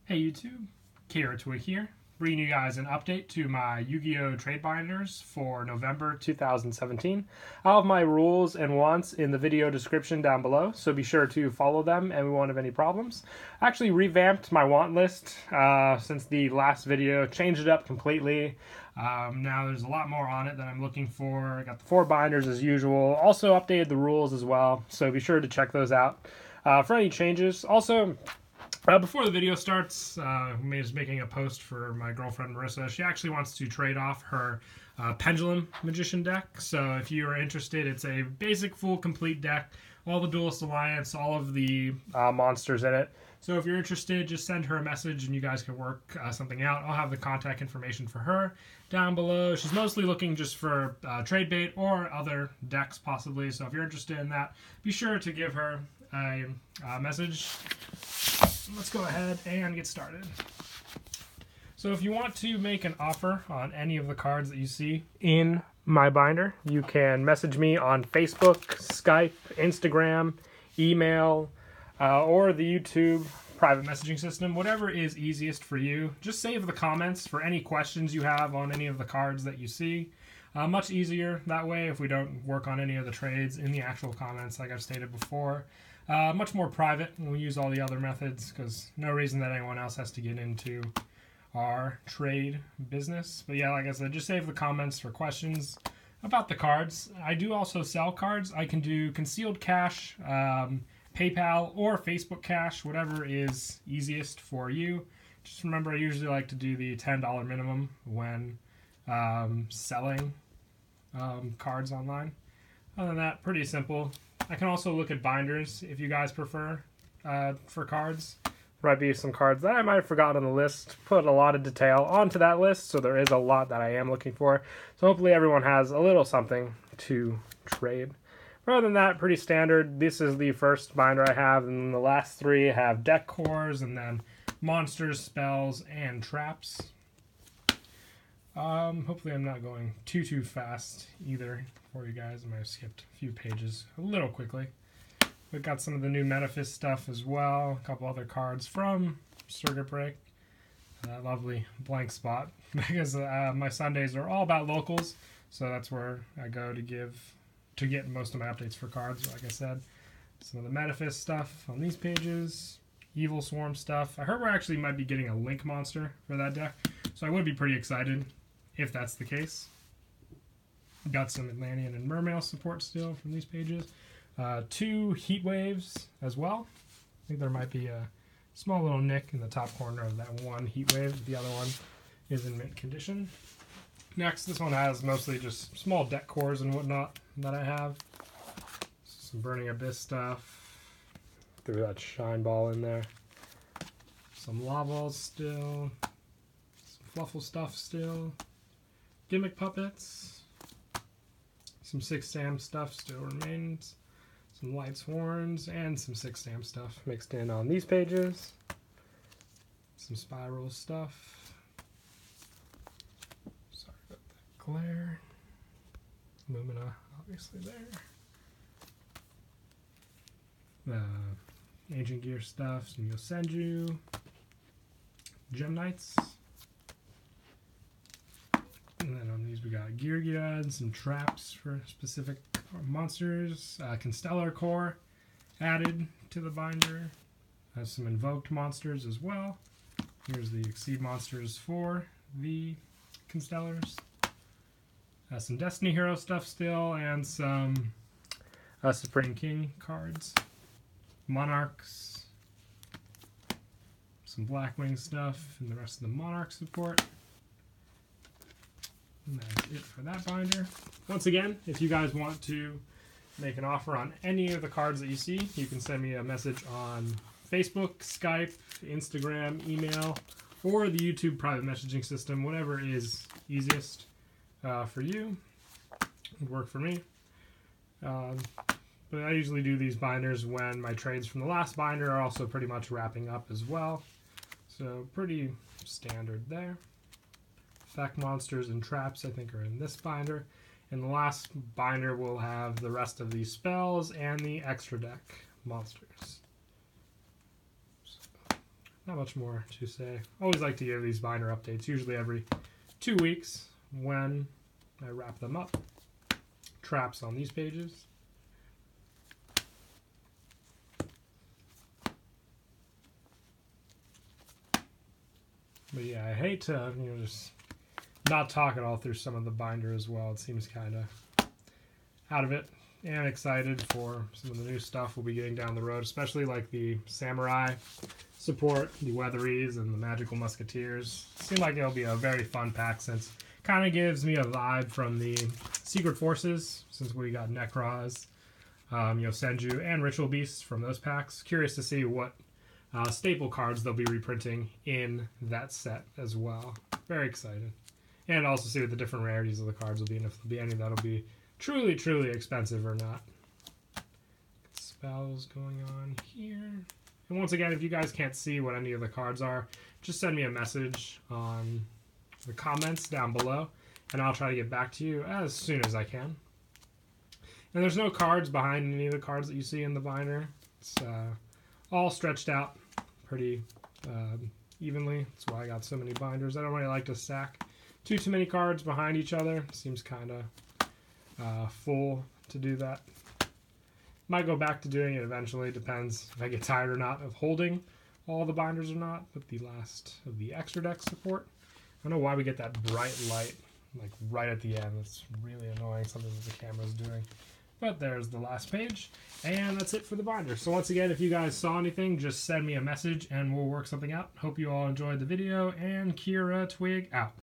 Hey YouTube, kiratwig here, bringing you guys an update to my Yu-Gi-Oh! Trade binders for November 2017. I'll have my rules and wants in the video description down below, so be sure to follow them and we won't have any problems. I actually revamped my want list since the last video, changed it up completely. Now there's a lot more on it that I'm looking for. I got the 4 binders as usual, also updated the rules as well, so be sure to check those out for any changes. Also, before the video starts, I'm just making a post for my girlfriend Marissa. She actually wants to trade off her Pendulum Magician deck. So if you are interested, it's a basic full complete deck. All the Duelist Alliance, all of the monsters in it. So if you're interested, just send her a message and you guys can work something out. I'll have the contact information for her down below. She's mostly looking just for trade bait or other decks possibly. So if you're interested in that, be sure to give her a message. Let's go ahead and get started. So if you want to make an offer on any of the cards that you see in my binder, you can message me on Facebook, Skype, Instagram, email, or the YouTube private messaging system, whatever is easiest for you. Just save the comments for any questions you have on any of the cards that you see. Much easier that way if we don't work on any of the trades in the actual comments like I've stated before. Much more private when we use all the other methods, because no reason that anyone else has to get into our trade business. But yeah, like I said, just save the comments for questions about the cards. I do also sell cards. I can do concealed cash, PayPal, or Facebook cash, whatever is easiest for you. Just remember, I usually like to do the $10 minimum when selling cards online. Other than that, pretty simple. I can also look at binders if you guys prefer for cards. There might be some cards that I might have forgotten on the list. Put a lot of detail onto that list, so there is a lot that I am looking for. So hopefully everyone has a little something to trade. Other than that, pretty standard. This is the first binder I have, and the last 3 have deck cores, and then monsters, spells, and traps. Hopefully I'm not going too fast either for you guys. I might have skipped a few pages a little quickly. We've got some of the new Manifest stuff as well. A couple other cards from Circuit Break. That lovely blank spot. Because my Sundays are all about locals. So that's where I go to get most of my updates for cards, like I said. Some of the Manifest stuff on these pages. Evil Swarm stuff. I heard we actually might be getting a Link monster for that deck. So I would be pretty excited if that's the case. Got some Atlantean and Mermail support still from these pages. 2 Heat Waves as well. I think there might be a small little nick in the top corner of that one Heat Wave. The other one is in mint condition. Next, this one has mostly just small deck cores and whatnot that I have. Some Burning Abyss stuff. Threw that Shine Ball in there. Some Lavals still. Some Fluffle stuff still. Gimmick Puppets. Some 6 Sam stuff still remains. Some Light Sworns and some 6 Sam stuff mixed in on these pages. Some Spiral stuff. Sorry about that glare. Lumina obviously there. Ancient Gear stuff. Some Yosenju. Gem Knights. And then on these we got Gear Guide, some traps for specific monsters, Constellar Core added to the binder. Has some invoked monsters as well. Here's the Exceed monsters for the Constellars. Some Destiny Hero stuff still, and some Supreme King cards. Monarchs. Some Blackwing stuff, and the rest of the Monarch support. And that's it for that binder. Once again, if you guys want to make an offer on any of the cards that you see, you can send me a message on Facebook, Skype, Instagram, email, or the YouTube private messaging system, whatever is easiest for you. It would work for me. But I usually do these binders when my trades from the last binder are also pretty much wrapping up as well. So pretty standard there. Effect monsters and traps I think are in this binder, and the last binder will have the rest of these spells and the extra deck monsters. So not much more to say. Always like to give these binder updates, usually every 2 weeks when I wrap them up. Traps on these pages. But yeah, I hate to, just not talk at all through some of the binder as well. It seems kind of out of it, and excited for some of the new stuff we'll be getting down the road, especially like the Samurai support, the Weatheries, and the Magical Musketeers. Seems like it'll be a very fun pack since it kind of gives me a vibe from the Secret Forces, since we got Necroz, Senju, and Ritual Beasts from those packs. Curious to see what staple cards they'll be reprinting in that set as well. Very excited. And also see what the different rarities of the cards will be, and if there'll be any that'll be truly, truly expensive or not. Spells going on here. And once again, if you guys can't see what any of the cards are, just send me a message on the comments down below, and I'll try to get back to you as soon as I can. And there's no cards behind any of the cards that you see in the binder. It's all stretched out pretty evenly. That's why I got so many binders. I don't really like to stack too many cards behind each other. It seems kind of full to do that. Might go back to doing it eventually. Depends if I get tired or not of holding all the binders or not. But the last of the extra deck support. I don't know why we get that bright light like right at the end. It's really annoying, something that the camera's doing. But there's the last page, and that's it for the binder. So once again, if you guys saw anything, just send me a message and we'll work something out. Hope you all enjoyed the video, and kiratwig out.